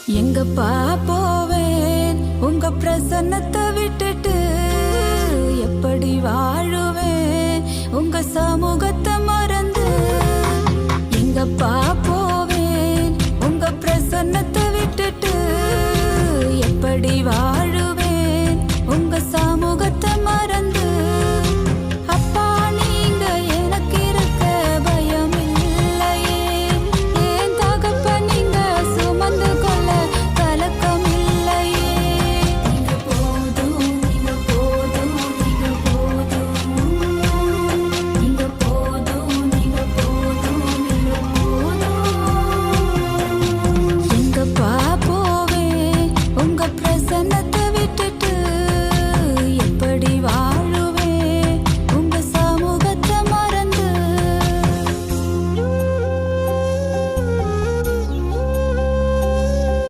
எங்கப்பா போவேன் உங்க பிரசன்னத்தை விட்டுட்டு, எப்படி வாழுவேன் உங்க சமூகத்தை மறந்து. எங்கப்பா போ